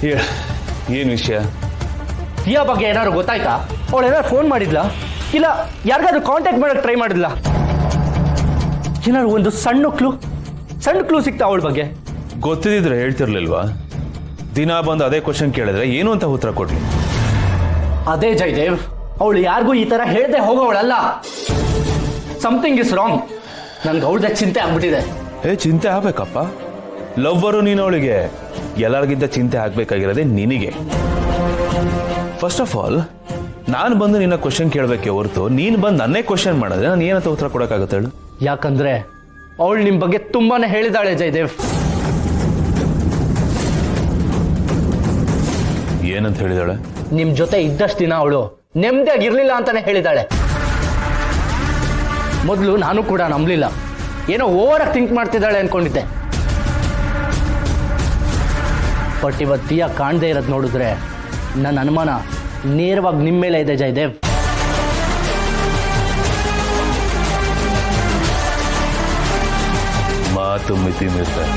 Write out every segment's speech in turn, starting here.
ಏನು ವಿಷಯ? ದಿಯಾ ಬಗ್ಗೆ ಏನಾದ್ರು ಗೊತ್ತಾಯ್ತಾ? ಅವಳು ಏನಾದ್ರು ಫೋನ್ ಮಾಡಿದ್ಲಾ? ಇಲ್ಲ ಯಾರಿಗಾದ್ರೂ ಕಾಂಟ್ಯಾಕ್ಟ್ ಮಾಡೋಕ್ಕೆ ಟ್ರೈ ಮಾಡಿದ್ಲಾ? ಏನಾದ್ರು ಒಂದು ಸಣ್ಣ ಕ್ಲೂ ಸಿಗ್ತಾ ಅವಳ ಬಗ್ಗೆ? ಗೊತ್ತಿದ್ರೆ ಹೇಳ್ತಿರ್ಲಿಲ್ವಾ? ದಿನ ಬಂದು ಅದೇ ಕ್ವಶನ್ ಕೇಳಿದ್ರೆ ಏನು ಅಂತ ಉತ್ತರ ಕೊಡ್ಲಿ? ಅದೇ ಜಯದೇವ್, ಅವಳು ಯಾರಿಗೂ ಈ ತರ ಹೇಳ್ದೆ ಹೋಗೋವಳಲ್ಲ. Something is wrong. ನನ್ಗೆ ಅವಳದ ಚಿಂತೆ ಆಗ್ಬಿಟ್ಟಿದೆ. ಚಿಂತೆ ಆಗ್ಬೇಕಪ್ಪ. ಲವ್ವರು ನೀನು ಅವಳಿಗೆ. ಎಲ್ಲರಿಗಿಂತ ಚಿಂತೆ ಆಗ್ಬೇಕಾಗಿರೋದೇ ನಿನಗೆ. ಫಸ್ಟ್ ಆಫ್ ಆಲ್ ನಾನು ಬಂದು ನಿನ್ನ ಕ್ವಶನ್ ಕೇಳಬೇಕೆ ಹೊರತು ನೀನು ಬಂದು ನನ್ನೇ ಕ್ವಶನ್ ಮಾಡಿದ್ರೆ ನಾನು ಏನಂತ ಉತ್ತರ ಕೊಡೋಕ್ಕಾಗತ್ತೆ ಹೇಳು? ಯಾಕಂದ್ರೆ ಅವಳು ನಿಮ್ ಬಗ್ಗೆ ತುಂಬಾನೇ ಹೇಳಿದಾಳೆ ಜಯದೇವ್. ಏನಂತ ಹೇಳಿದಾಳೆ? ನಿಮ್ ಜೊತೆ ಇದ್ದಷ್ಟು ದಿನ ಅವಳು ನೆಮ್ಮದಿಯಾಗಿರ್ಲಿಲ್ಲ ಅಂತಾನೆ ಹೇಳಿದಾಳೆ. ಮೊದಲು ನಾನು ಕೂಡ ನಂಬಲಿಲ್ಲ, ಏನೋ ಓವರ್ ಆಗಿ ಥಿಂಕ್ ಮಾಡ್ತಿದ್ದಾಳೆ ಅನ್ಕೊಂಡಿದ್ದೆ. ಬಟ್ ಇವತ್ತು ದಿಯಾ ಕಾಣದೇ ಇರೋದು ನೋಡಿದ್ರೆ ನನ್ನ ಅನುಮಾನ ನೇರವಾಗಿ ನಿಮ್ಮ ಮೇಲೆ ಇದೆ ಜಯದೇವ್. ಮಾತು ಮಿತಿ ಮೀರ್ತಾರೆ.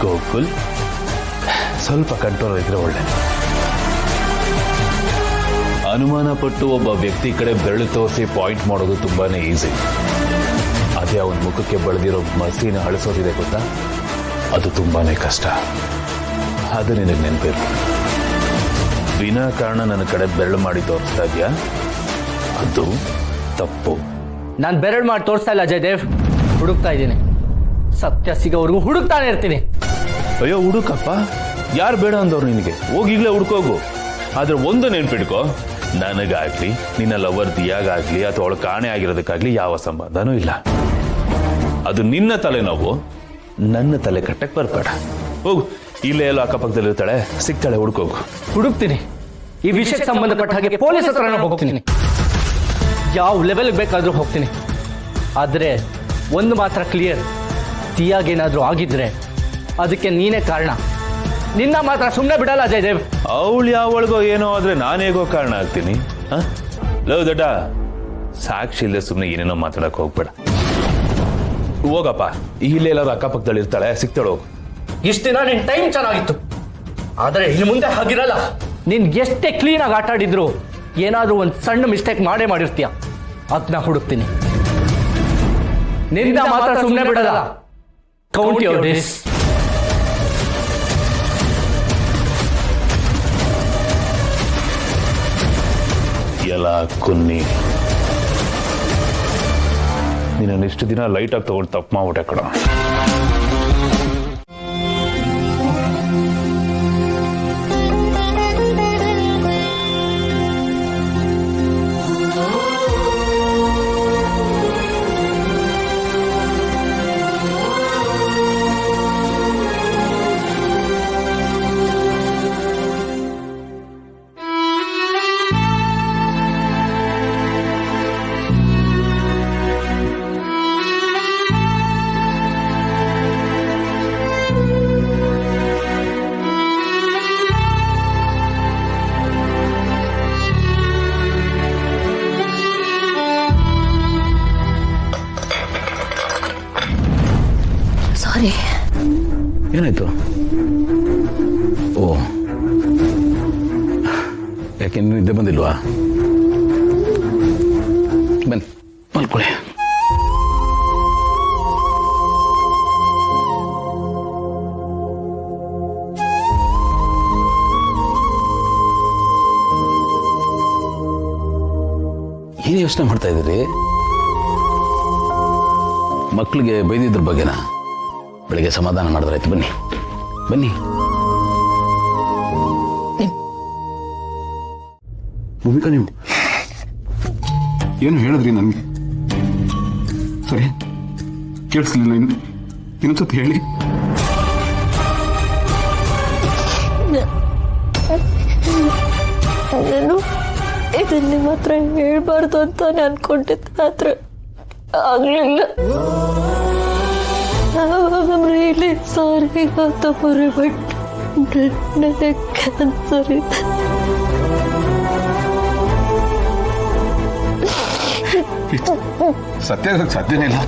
ಗೋಕುಲ್, ಸ್ವಲ್ಪ ಕಂಟ್ರೋಲ್ ಇದ್ರೆ ಒಳ್ಳೆ. ಅನುಮಾನ ಪಟ್ಟು ಒಬ್ಬ ವ್ಯಕ್ತಿ ಕಡೆ ಬೆರಳು ತೋರಿಸಿ ಪಾಯಿಂಟ್ ಮಾಡೋದು ತುಂಬಾನೇ ಈಸಿ. ಅದೇ ಅವನ ಮುಖಕ್ಕೆ ಬೆಳೆದಿರೋ ಮಸಿನ ಅಳಿಸೋದಿದೆ ಗೊತ್ತಾ, ಅದು ತುಂಬಾನೇ ಕಷ್ಟ. ಅದು ನಿನಗೆ ನೆನಪಿರು. ವಿನಾಕಾರಣ ನನ್ನ ಕಡೆ ಬೆರಳು ಮಾಡಿ ತೋರಿಸ್ತಾ ಇದೆಯಾ? ಅದು ತಪ್ಪು. ನಾನು ಬೆರಳು ಮಾಡಿ ತೋರಿಸ್ತಾ ಇಲ್ಲ ಜಯದೇವ್, ಹುಡುಕ್ತಾ ಇದ್ದೀನಿ. ಸತ್ಯ ಸಿಗೋವರೆಗೂ ಹುಡುಕ್ತಾನೆ ಇರ್ತೀನಿ. ಅಯ್ಯೋ ಹುಡುಕಪ್ಪ, ಯಾರು ಬೇಡ ಅಂದವ್ರು ನಿನಗೆ? ಹೋಗಿಗ್ಲೇ ಹುಡ್ಕೋಗು. ಆದ್ರೆ ಒಂದು ನೆನ್ಪಿಡ್ಕೋ, ನನಗಾಗ್ಲಿ ನಿನ್ನ ಲವರ್ ದಿಯಾಗಾಗ್ಲಿ ಅಥವಾ ಅವಳು ಕಾಣೆ ಆಗಿರೋದಕ್ಕಾಗ್ಲಿ ಯಾವ ಸಂಬಂಧನೂ ಇಲ್ಲ. ಅದು ನಿನ್ನ ತಲೆನೋವು, ನನ್ನ ತಲೆ ಕಟ್ಟಕ್ಕೆ ಬರ್ಬೇಡ. ಹೋಗು, ಇಲ್ಲೇ ಎಲ್ಲೋ ಅಕ್ಕಪಕ್ಕದಲ್ಲಿ ಇರ್ತಾಳೆ, ಸಿಗ್ತಾಳೆ, ಹುಡ್ಕೋಗು. ಹುಡುಕ್ತೀನಿ. ಈ ವಿಷಯಕ್ಕೆ ಸಂಬಂಧಪಟ್ಟ ಹಾಗೆ ಪೊಲೀಸ್ ಹತ್ರ ಹೋಗ್ತೀನಿ. ಯಾವ ಲೆವೆಲ್ಗೆ ಬೇಕಾದ್ರೂ ಹೋಗ್ತೀನಿ. ಆದ್ರೆ ಒಂದು ಮಾತ್ರ ಕ್ಲಿಯರ್, ದಿಯಾಗೇನಾದ್ರೂ ಆಗಿದ್ರೆ ಅದಕ್ಕೆ ನೀನೇ ಕಾರಣ. ನಿನ್ನ ಮಾತ್ರ ಸುಮ್ಮನೆ ಬಿಡಲ್ಲ ಜಯದೇವ್. ಅವಳು ಯಾವಳಿಗೋ ಏನೋ ಆದ್ರೆ ನಾನೇಗೋ ಕಾರಣ ಆಗ್ತೀನಿ? ಲವ್ ದಡ್ಡ, ಸಾಕ್ಷಿ ಇಲ್ಲದೆ ಸುಮ್ಮನೆ ಏನೇನೋ ಮಾತಾಡಕ್ ಹೋಗ್ಬೇಡ. ಹೋಗಪ್ಪ, ಇಲ್ಲೇ ಎಲ್ಲಾರು ಅಕ್ಕಪಕ್ಕದಲ್ಲಿ ಇರ್ತಾಳೆ, ಸಿಗ್ತಾಳೆ, ಹೋಗು. ಇಷ್ಟ ದಿನ ನಿನ್ ಟೈಮ್ ಚೆನ್ನಾಗಿತ್ತು, ಆದ್ರೆ ಇನ್ನು ಮುಂದೆ ಹಾಗಿರಲ್ಲ. ನೀನ್ ಎಷ್ಟೇ ಕ್ಲೀನ್ ಆಗಿ ಆಟ ಆಡಿದ್ರು ಏನಾದ್ರೂ ಒಂದು ಸಣ್ಣ ಮಿಸ್ಟೇಕ್ ಮಾಡಿರ್ತೀಯ. ಅದನ್ನ ಹುಡುಕ್ತೀನಿ. ನಿಂದ ಮಾತ್ರ ಸುಮ್ಮನೆ ಬಿಡಲ್ಲ. Count your days. ಎಲ್ಲ ಕುನ್ನಿ, ನೀನು ಇಷ್ಟು ದಿನ ಲೈಟಾಗಿ ತಗೊಂಡು ತಪ್ಪು ಮಾಡ್ಬಿಟ್ಟೆ ಕಣ. ಸಾರಿ. ಏನಾಯ್ತು? ಓ, ಯಾಕೆ ನಿದ್ದೆ ಬಂದಿಲ್ವಾ? ಬನ್ನಿ ಮಲ್ಕೊಳ್ಳಿ. ಏನು ಯೋಚನೆ ಮಾಡ್ತಾ ಇದ್ದೀರಿ? ಮಕ್ಕಳಿಗೆ ಬೈದಿದ್ರ ಬಗ್ಗೆನಾ? ಬೆಳಿಗ್ಗೆ ಸಮಾಧಾನ ಮಾಡಿದ್ರಾಯ್ತು. ಬನ್ನಿ ಬನ್ನಿ. ಭೂಮಿಕಾ, ನೀವು ಏನು ಹೇಳಿದ್ರಿ ನನಗೆ? ಸರಿ, ಕೇಳಿಸ್ಲಿಲ್ಲ. ಇನ್ನೊಂದ್ಸತಿ ಹೇಳಿ. ನಾನು ಇದನ್ನ ನಿಮ್ಮ ಹತ್ರ ಹೇಳ್ಬಾರ್ದು ಅಂತಾನೆ ಅನ್ಕೊಂಡಿದ್ದೆ, ಆದ್ರೆ ಆಗ್ಲಿಲ್ಲ. I'm really sorry, Gautamari, but ನನಗೆ ಕ್ಯಾನ್ಸರ್ ಇದೆ. ಸಾಧ್ಯನೇ ಇಲ್ಲ.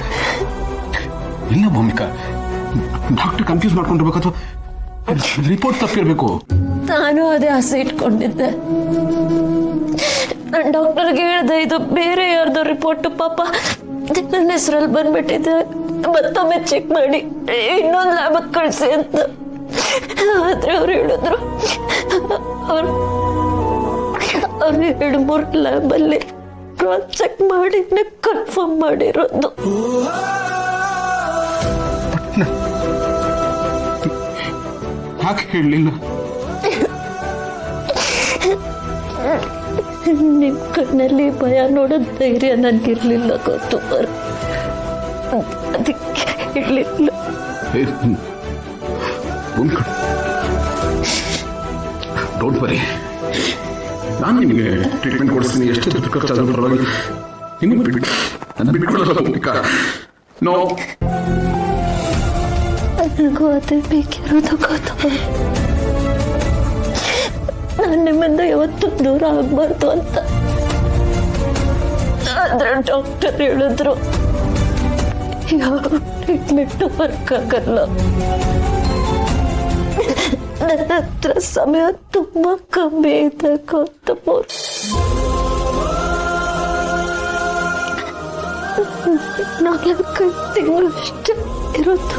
ಇಲ್ಲ ಭೂಮಿಕಾ, ಡಾಕ್ಟರ್ ಕನ್ಫ್ಯೂಸ್ ಮಾಡ್ಕೊಂಡಿರ್ಬೇಕು ಅಥವಾ ರಿಪೋರ್ಟ್ ತಪ್ಪಿರ್ಬೇಕು. ನಾನು ಅದೇ ಆಸೆ ಇಟ್ಕೊಂಡಿದ್ದೆ. ನಾನು ಡಾಕ್ಟರ್ಗೆ ಹೇಳ್ದೆ ಇದು ಬೇರೆ ಯಾರ್ದೋ ರಿಪೋರ್ಟ್, ಪಾಪ ನನ್ನ ಹೆಸರಲ್ಲಿ ಬಂದ್ಬಿಟ್ಟಿದೆ, ಮತ್ತೊಮ್ಮೆ ಚೆಕ್ ಮಾಡಿ ಇನ್ನೊಂದು ಲ್ಯಾಬ್ ಕಳಿಸಿ ಅಂತ. ಆದ್ರೆ ಅವ್ರು ಹೇಳಿದ್ರು ಅವ್ರು 2-3 ಲ್ಯಾಬಲ್ಲಿ ಕ್ರಾಸ್ ಚೆಕ್ ಮಾಡಿ ಕನ್ಫರ್ಮ್ ಮಾಡಿರೋದು. ಯಾಕೆ ಹೇಳಲಿಲ್ಲ? ನಿಮ್ ಕಣ್ಣಲ್ಲಿ ಭಯ ನೋಡೋದ್ ಧೈರ್ಯ ನನ್ಗಿರ್ಲಿಲ್ಲ ಗೊತ್ತು, ಅದಕ್ಕೆ ಇರ್ಲಿಲ್ಲ. ಡೋಂಟ್ ವರಿ, ನಾನು ನಿಮಗೆ ಟ್ರೀಟ್ಮೆಂಟ್ ಕೊಡಿಸ್ತೀನಿ. ಎಷ್ಟು ದುಡ್ಡು ಖರ್ಚಾದ್ರೂ ಪರವಾಗಿಲ್ಲ. ನಿಮಗೆ ಬಿಟ್ಟು ನನ್ನ ಬಿಟ್ಕೊಳ್ಳೋಲ್ಲ ಭೂಮಿಕಾ. ನೋ, ನನಗೂ ಅದೇ ಬೇಕಿರೋದು ಗೊತ್ತು. ನಾನು ನಿಮ್ಮಿಂದ ಯಾವತ್ತೂ ದೂರ ಆಗ್ಬಾರ್ದು ಅಂತ. ಆದ್ರೆ ಡಾಕ್ಟರ್ ಹೇಳಿದ್ರು ಯಾವ ಟ್ರೀಟ್ಮೆಂಟ್ ವರ್ಕ್ ಆಗಲ್ಲ. ನನ್ನ ಹತ್ರ ಸಮಯ ತುಂಬಾ ಕಮ್ಮಿ ಇದೆ ಗೊತ್ತು. 4-5 ತಿಂಗಳು ಅಷ್ಟೇ ಇರುತ್ತೆ.